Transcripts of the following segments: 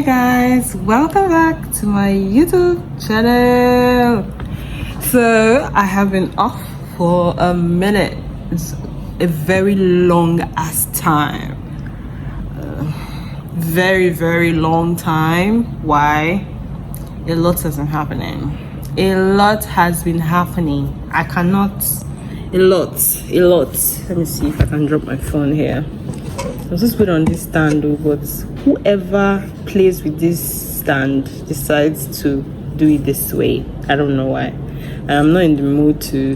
Hi guys, welcome back to my YouTube channel. So I have been off for a minute. It's a very long ass time, very long time. Why? A lot has been happening. A lot has been happening. I cannot. A lot. Let me see if I can drop my phone here. I was just put on this stand, but whoever plays with this stand decides to do it this way. I don't know why. I'm not in the mood to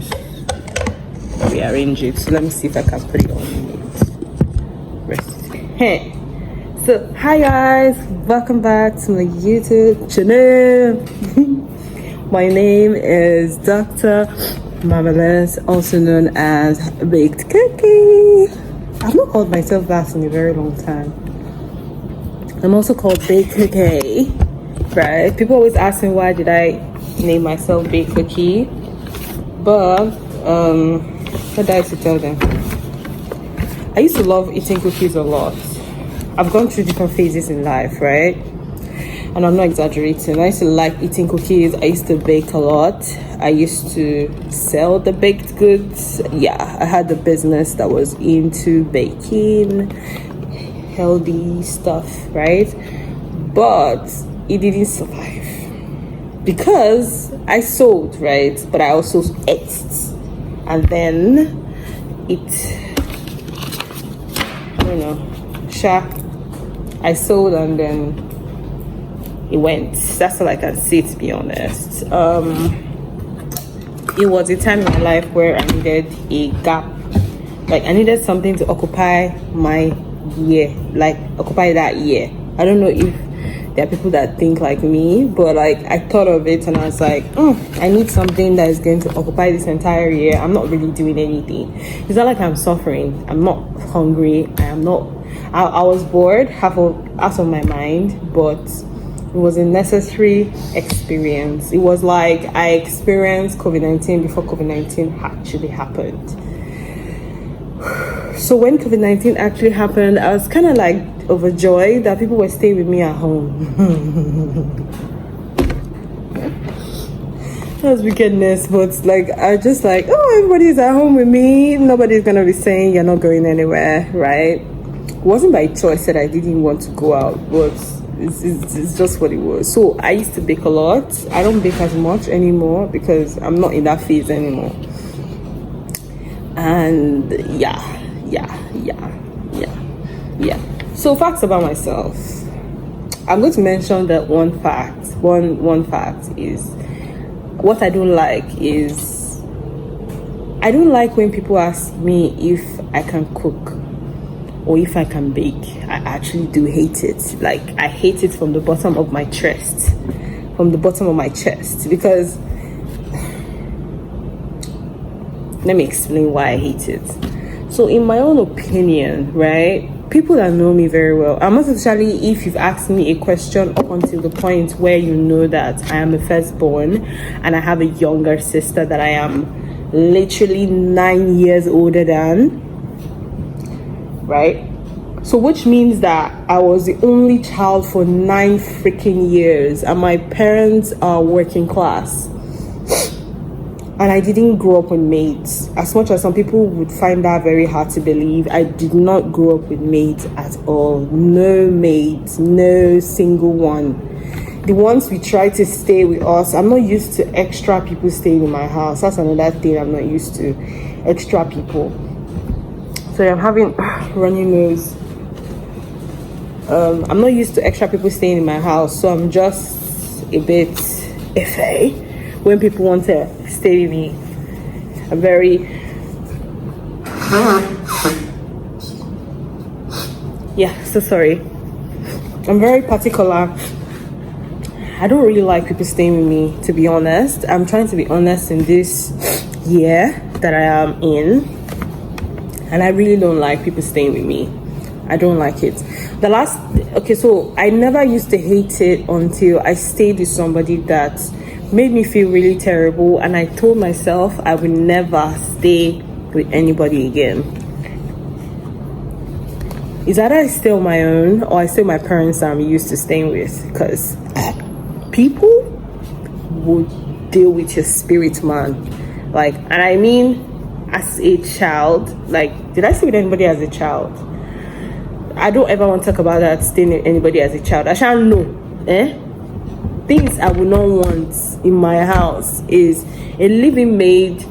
rearrange it. So let me see if I can put it on rest. Hey. So hi guys, welcome back to my YouTube channel. My name is Dr. Marvellous, also known as Bakedcookie. I've not called myself that in a very long time. I'm also called Bakedcookie, right? People always ask me why did I name myself Bakedcookie, but what did I used to tell them? I used to love eating cookies a lot. I've gone through different phases in life, right? And I'm not exaggerating. I used to like eating cookies. I used to bake a lot. I used to sell the baked goods. Yeah, I had the business that was into baking, healthy stuff, right? But it didn't survive because I sold, right? But I also ate. And then I don't know, I sold and then it went. That's all I can say, to be honest. It was a time in my life where I needed a gap. Like I needed something to occupy my year, like occupy that year. I don't know if there are people that think like me, but like I thought of it and I was like, I need something that is going to occupy this entire year. I'm not really doing anything. It's not like I'm suffering. I'm not hungry. I was bored, half of my mind, but it was a necessary experience. It was like I experienced COVID-19 before COVID-19 actually happened. So when COVID-19 actually happened, I was kind of like overjoyed that people were staying with me at home. That was wickedness, but like I just like, everybody's at home with me. Nobody's gonna be saying you're not going anywhere, right? It wasn't by choice that I didn't want to go out, but it's just what it was. So I used to bake a lot. I don't bake as much anymore because I'm not in that phase anymore. And yeah. So facts about myself. I'm going to mention that one fact. One fact is what I don't like is I don't like when people ask me if I can cook or if I can bake. I actually do hate it. Like I hate it from the bottom of my chest. Because let me explain why I hate it. So in my own opinion, right, people that know me very well, and most especially if you've asked me a question up until the point where you know that I am a firstborn and I have a younger sister that I am literally 9 years older than, right? So which means that I was the only child for 9 freaking years and my parents are working class. And I didn't grow up with maids. As much as some people would find that very hard to believe, I did not grow up with maids at all. No maids, no single one. The ones we try to stay with us, I'm not used to extra people staying in my house. That's another thing I'm not used to, extra people. So I'm having runny nose. I'm not used to extra people staying in my house, so I'm just a bit iffy when people want to stay with me. I'm very so sorry. I'm very particular. I don't really like people staying with me, to be honest. I'm trying to be honest in this year that I am in, and I really don't like people staying with me. I don't like it. So I never used to hate it until I stayed with somebody that made me feel really terrible, and I told myself I would never stay with anybody again. is either I stay on my own or I stay with my parents that I'm used to staying with, because people would deal with your spirit, man. Like, and I mean, as a child, like, did I stay with anybody as a child? I don't ever want to talk about that, staying with anybody as a child. I shall know, things I would not want in my house is a living maid,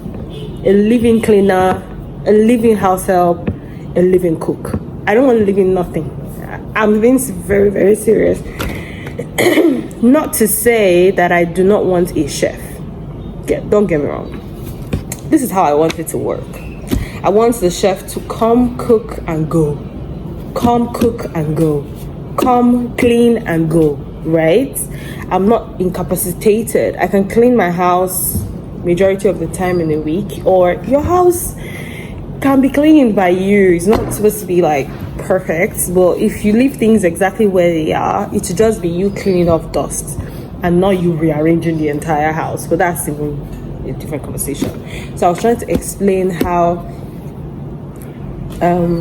a living cleaner, a living house help, a living cook. I don't want to live in nothing. I'm being very, very serious. Not to say that I do not want a chef. Don't get me wrong. This is how I want it to work. I want the chef to come cook and go. Come cook and go. Come clean and go, right? I'm not incapacitated. I can clean my house majority of the time in a week, or your house can be cleaned by you. It's not supposed to be like perfect, but if you leave things exactly where they are, it should just be you cleaning off dust and not you rearranging the entire house. But that's even a different conversation. So I was trying to explain how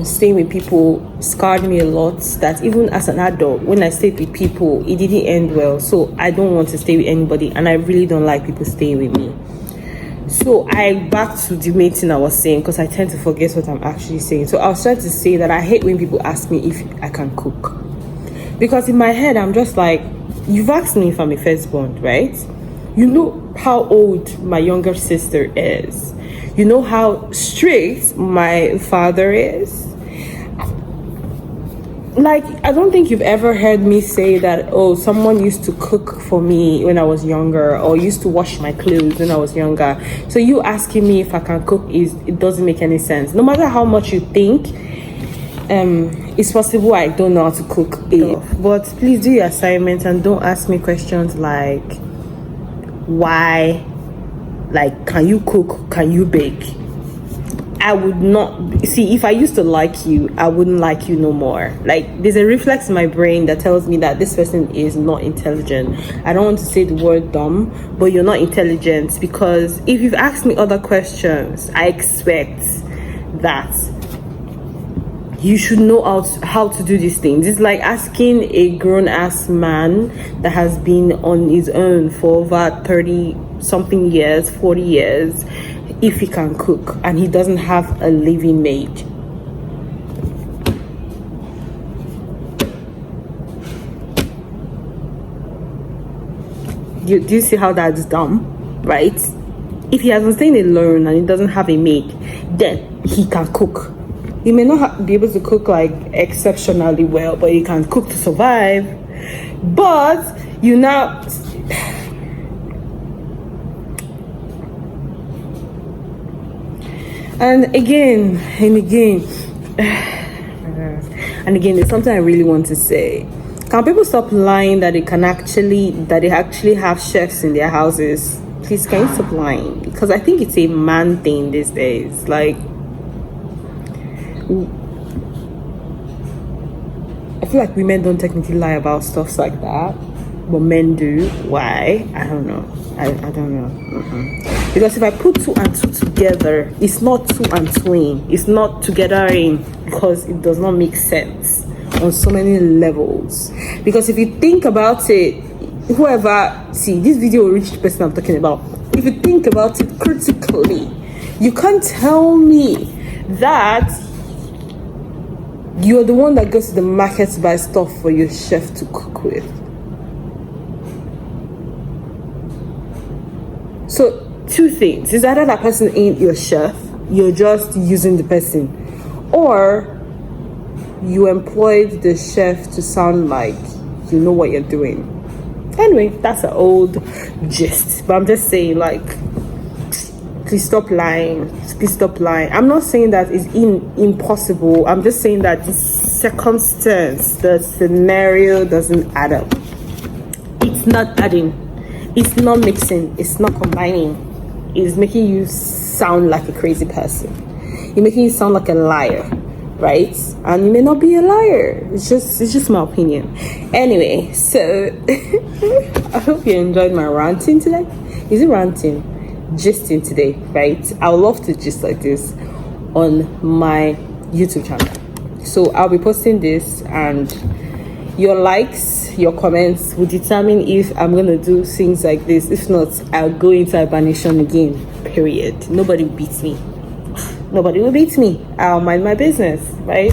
staying with people scarred me a lot, that even as an adult, when I stayed with people, it didn't end well. So I don't want to stay with anybody, and I really don't like people staying with me. So back to the main thing I was saying, because I tend to forget what I'm actually saying. So I was trying to say that I hate when people ask me if I can cook, because in my head I'm just like, you've asked me if I'm a firstborn, right? You know how old my younger sister is. You know how strict my father is. Like, I don't think you've ever heard me say that, oh, someone used to cook for me when I was younger, or used to wash my clothes when I was younger. So you asking me if I can cook, it doesn't make any sense. No matter how much you think it's possible I don't know how to cook it. But please do your assignment and don't ask me questions like, why? Like, can you cook? Can you bake? I would not see, if I used to like you, I wouldn't like you no more. Like, there's a reflex in my brain that tells me that this person is not intelligent. I don't want to say the word dumb, but you're not intelligent, because if you've asked me other questions, I expect that you should know how to do these things. It's like asking a grown-ass man that has been on his own for over 30 something years, 40 years, if he can cook and he doesn't have a living maid. Do you see how that's dumb, right? If he has been staying alone and he doesn't have a maid, then he can cook. He may not be able to cook like exceptionally well, but he can cook to survive. But you now, and again, there's something I really want to say. Can people stop lying that they actually have chefs in their houses? Please, can you stop lying? Because I think it's a man thing these days. Like, I feel like women don't technically lie about stuff like that, but men do. Why? I don't know. I don't know. Because if I put 2 and 2 together, it's not 2 and 2. It's not together because it does not make sense on so many levels. Because if you think about it, this video will reach the person I'm talking about. If you think about it critically, you can't tell me that you're the one that goes to the market to buy stuff for your chef to cook with. So, 2 things. It's either that person ain't your chef, you're just using the person, or you employed the chef to sound like you know what you're doing. Anyway, that's an old gist, but I'm just saying, like, please stop lying. Please stop lying. I'm not saying that it's impossible. I'm just saying that the circumstance, the scenario doesn't add up. It's not adding. It's not mixing. It's not combining. It's making you sound like a crazy person. You're making you sound like a liar, right? And you may not be a liar. It's just my opinion. Anyway, so I hope you enjoyed my ranting today. Is it ranting? Gisting today, right? I would love to gist like this on my YouTube channel. So I'll be posting this, and your likes, your comments will determine if I'm gonna do things like this. If not, I'll go into hibernation again. Period. Nobody will beat me. Nobody will beat me. I'll mind my business, right?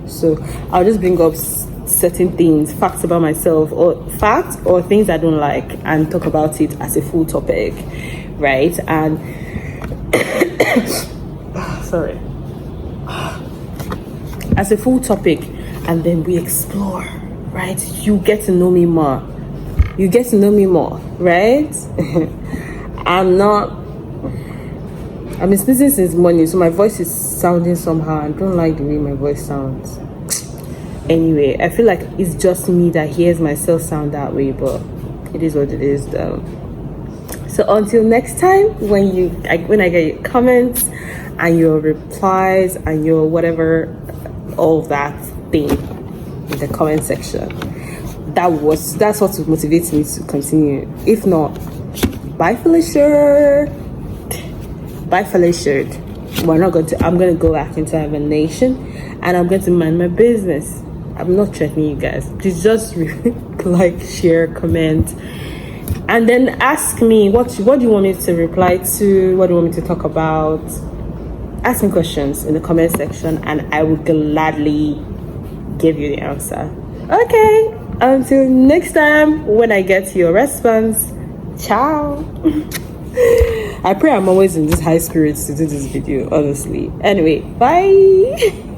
So I'll just bring up certain things, facts about myself, or facts or things I don't like, and talk about it as a full topic, right? And sorry, as a full topic, and then we explore, right? You get to know me more. You get to know me more, right? I've been sneezing since morning, so my voice is sounding somehow. I don't like the way my voice sounds. Anyway, I feel like it's just me that hears myself sound that way, but it is what it is, though. So until next time, when I get your comments and your replies and your whatever, all that thing in the comment section, that's what motivates me to continue. If not, bye Felicia. Bye Felicia. I'm gonna go back into hibernation, and I'm going to mind my business. I'm not threatening you guys. Please just like, share, comment, and then ask me what do you want me to reply to, what do you want me to talk about. Ask me questions in the comment section, and I will gladly give you the answer. Okay, until next time when I get your response. Ciao. I pray I'm always in this high spirits to do this video, honestly. Anyway, bye.